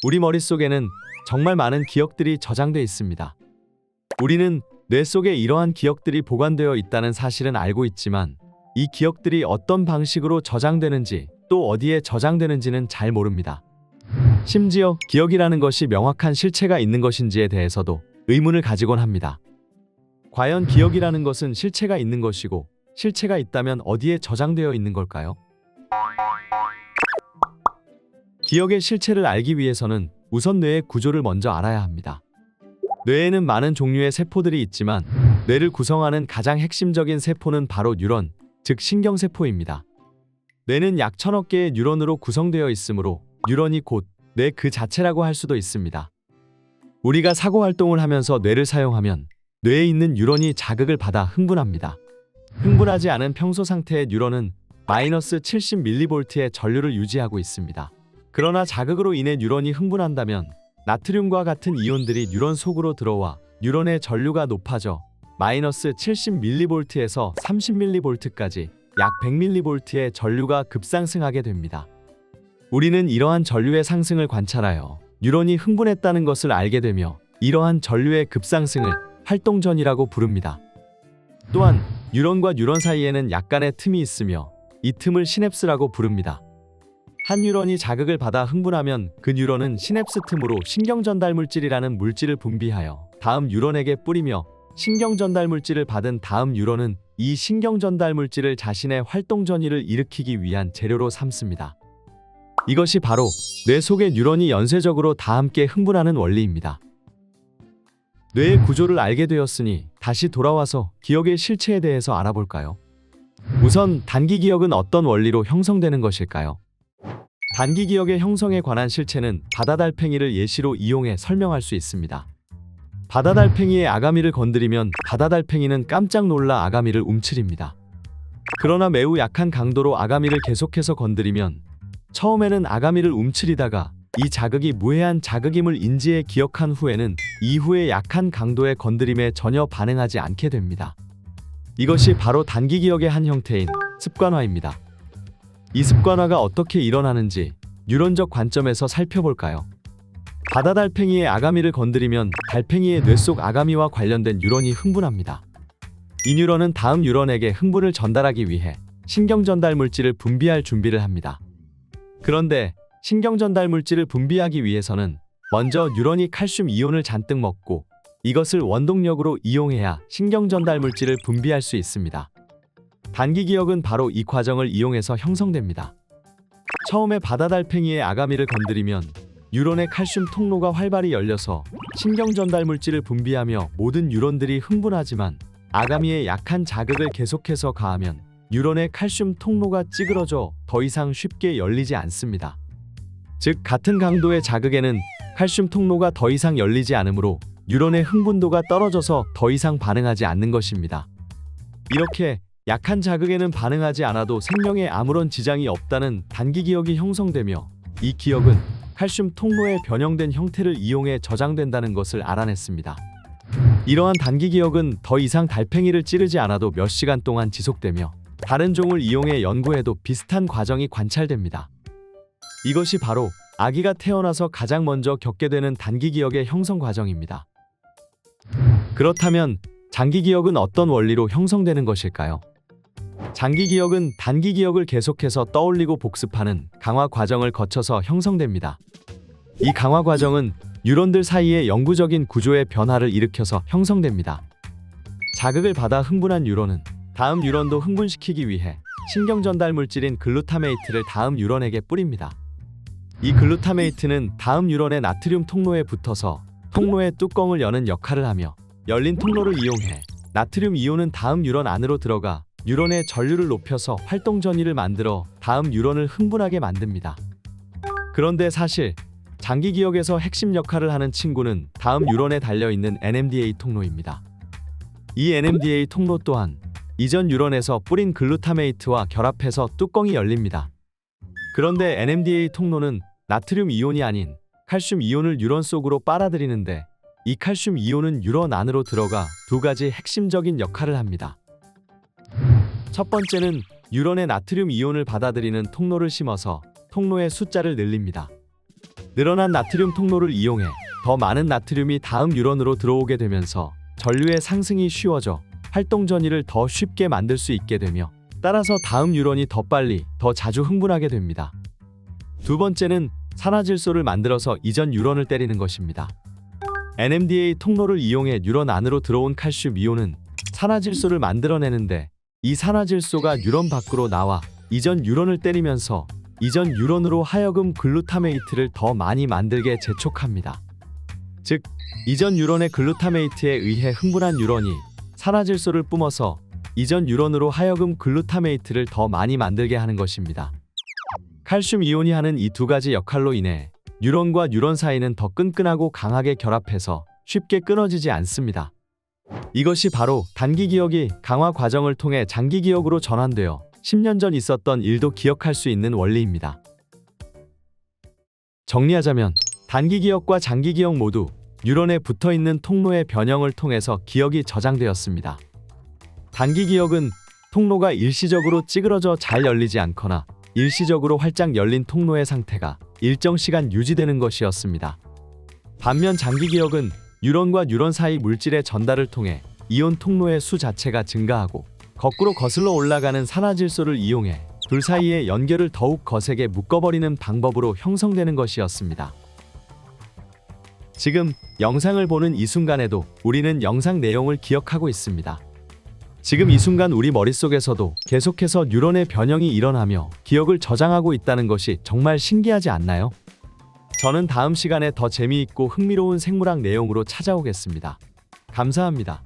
우리 머릿속에는 정말 많은 기억들이 저장돼 있습니다. 우리는 뇌 속에 이러한 기억들이 보관되어 있다는 사실은 알고 있지만 이 기억들이 어떤 방식으로 저장되는지 또 어디에 저장되는지는 잘 모릅니다. 심지어 기억이라는 것이 명확한 실체가 있는 것인지에 대해서도 의문을 가지곤 합니다. 과연 기억이라는 것은 실체가 있는 것이고 실체가 있다면 어디에 저장되어 있는 걸까요? 기억의 실체를 알기 위해서는 우선 뇌의 구조를 먼저 알아야 합니다. 뇌에는 많은 종류의 세포들이 있지만 뇌를 구성하는 가장 핵심적인 세포는 바로 뉴런, 즉 신경세포입니다. 뇌는 약 1000억 개의 뉴런으로 구성되어 있으므로 뉴런이 곧 뇌 그 자체라고 할 수도 있습니다. 우리가 사고활동을 하면서 뇌를 사용하면 뇌에 있는 뉴런이 자극을 받아 흥분합니다. 흥분하지 않은 평소 상태의 뉴런은 마이너스 70mV의 전류를 유지하고 있습니다. 그러나 자극으로 인해 뉴런이 흥분한다면 나트륨과 같은 이온들이 뉴런 속으로 들어와 뉴런의 전류가 높아져 마이너스 70mV에서 30mV까지 약 100mV의 전류가 급상승하게 됩니다. 우리는 이러한 전류의 상승을 관찰하여 뉴런이 흥분했다는 것을 알게 되며 이러한 전류의 급상승을 활동전이라고 부릅니다. 또한 뉴런과 뉴런 사이에는 약간의 틈이 있으며 이 틈을 시냅스라고 부릅니다. 한 뉴런이 자극을 받아 흥분하면 그 뉴런은 시냅스 틈으로 신경전달물질이라는 물질을 분비하여 다음 뉴런에게 뿌리며 신경전달물질을 받은 다음 뉴런은 이 신경전달물질을 자신의 활동전이를 일으키기 위한 재료로 삼습니다. 이것이 바로 뇌 속의 뉴런이 연쇄적으로 다 함께 흥분하는 원리입니다. 뇌의 구조를 알게 되었으니 다시 돌아와서 기억의 실체에 대해서 알아볼까요? 우선 단기 기억은 어떤 원리로 형성되는 것일까요? 단기 기억의 형성에 관한 실체는 바다달팽이를 예시로 이용해 설명할 수 있습니다. 바다달팽이의 아가미를 건드리면 바다달팽이는 깜짝 놀라 아가미를 움츠립니다. 그러나 매우 약한 강도로 아가미를 계속해서 건드리면 처음에는 아가미를 움츠리다가 이 자극이 무해한 자극임을 인지해 기억한 후에는 이후의 약한 강도의 건드림에 전혀 반응하지 않게 됩니다. 이것이 바로 단기 기억의 한 형태인 습관화입니다. 이 습관화가 어떻게 일어나는지 뉴런적 관점에서 살펴볼까요? 바다달팽이의 아가미를 건드리면 달팽이의 뇌 속 아가미와 관련된 뉴런이 흥분합니다. 이 뉴런은 다음 뉴런에게 흥분을 전달하기 위해 신경전달물질을 분비할 준비를 합니다. 그런데 신경전달물질을 분비하기 위해서는 먼저 뉴런이 칼슘 이온을 잔뜩 먹고 이것을 원동력으로 이용해야 신경전달물질을 분비할 수 있습니다. 단기 기억은 바로 이 과정을 이용해서 형성됩니다. 처음에 바다달팽이의 아가미를 건드리면 뉴런의 칼슘 통로가 활발히 열려서 신경전달물질을 분비하며 모든 뉴런들이 흥분하지만 아가미에 약한 자극을 계속해서 가하면 뉴런의 칼슘 통로가 찌그러져 더 이상 쉽게 열리지 않습니다. 즉 같은 강도의 자극에는 칼슘 통로가 더 이상 열리지 않으므로 뉴런의 흥분도가 떨어져서 더 이상 반응하지 않는 것입니다. 이렇게 약한 자극에는 반응하지 않아도 생명에 아무런 지장이 없다는 단기 기억이 형성되며 이 기억은 칼슘 통로의 변형된 형태를 이용해 저장된다는 것을 알아냈습니다. 이러한 단기 기억은 더 이상 달팽이를 찌르지 않아도 몇 시간 동안 지속되며 다른 종을 이용해 연구해도 비슷한 과정이 관찰됩니다. 이것이 바로 아기가 태어나서 가장 먼저 겪게 되는 단기 기억의 형성 과정입니다. 그렇다면 장기 기억은 어떤 원리로 형성되는 것일까요? 장기 기억은 단기 기억을 계속해서 떠올리고 복습하는 강화 과정을 거쳐서 형성됩니다. 이 강화 과정은 뉴런들 사이의 영구적인 구조의 변화를 일으켜서 형성됩니다. 자극을 받아 흥분한 뉴런은 다음 뉴런도 흥분시키기 위해 신경전달물질인 글루타메이트를 다음 뉴런에게 뿌립니다. 이 글루타메이트는 다음 뉴런의 나트륨 통로에 붙어서 통로의 뚜껑을 여는 역할을 하며 열린 통로를 이용해 나트륨 이온은 다음 뉴런 안으로 들어가 뉴런의 전류를 높여서 활동전이를 만들어 다음 뉴런을 흥분하게 만듭니다. 그런데 사실 장기 기억에서 핵심 역할을 하는 친구는 다음 뉴런에 달려있는 NMDA 통로입니다. 이 NMDA 통로 또한 이전 뉴런에서 뿌린 글루타메이트와 결합해서 뚜껑이 열립니다. 그런데 NMDA 통로는 나트륨 이온이 아닌 칼슘 이온을 뉴런 속으로 빨아들이는데 이 칼슘 이온은 뉴런 안으로 들어가 두 가지 핵심적인 역할을 합니다. 첫 번째는 뉴런의 나트륨 이온을 받아들이는 통로를 심어서 통로의 숫자를 늘립니다. 늘어난 나트륨 통로를 이용해 더 많은 나트륨이 다음 뉴런으로 들어오게 되면서 전류의 상승이 쉬워져 활동 전이를 더 쉽게 만들 수 있게 되며 따라서 다음 뉴런이 더 빨리 더 자주 흥분하게 됩니다. 두 번째는 산화질소를 만들어서 이전 뉴런을 때리는 것입니다. NMDA 통로를 이용해 뉴런 안으로 들어온 칼슘 이온은 산화질소를 만들어내는데 이 산화질소가 뉴런 밖으로 나와 이전 뉴런을 때리면서 이전 뉴런으로 하여금 글루타메이트를 더 많이 만들게 재촉합니다. 즉, 이전 뉴런의 글루타메이트에 의해 흥분한 뉴런이 산화질소를 뿜어서 이전 뉴런으로 하여금 글루타메이트를 더 많이 만들게 하는 것입니다. 칼슘 이온이 하는 이 두 가지 역할로 인해 뉴런과 뉴런 사이는 더 끈끈하고 강하게 결합해서 쉽게 끊어지지 않습니다. 이것이 바로 단기 기억이 강화 과정을 통해 장기 기억으로 전환되어 10년 전 있었던 일도 기억할 수 있는 원리입니다. 정리하자면 단기 기억과 장기 기억 모두 뉴런에 붙어있는 통로의 변형을 통해서 기억이 저장되었습니다. 단기 기억은 통로가 일시적으로 찌그러져 잘 열리지 않거나 일시적으로 활짝 열린 통로의 상태가 일정 시간 유지되는 것이었습니다. 반면 장기 기억은 뉴런과 뉴런 사이 물질의 전달을 통해 이온 통로의 수 자체가 증가하고 거꾸로 거슬러 올라가는 산화질소를 이용해 둘 사이의 연결을 더욱 거세게 묶어버리는 방법으로 형성되는 것이었습니다. 지금 영상을 보는 이 순간에도 우리는 영상 내용을 기억하고 있습니다. 지금 이 순간 우리 머릿속에서도 계속해서 뉴런의 변형이 일어나며 기억을 저장하고 있다는 것이 정말 신기하지 않나요? 저는 다음 시간에 더 재미있고 흥미로운 생물학 내용으로 찾아오겠습니다. 감사합니다.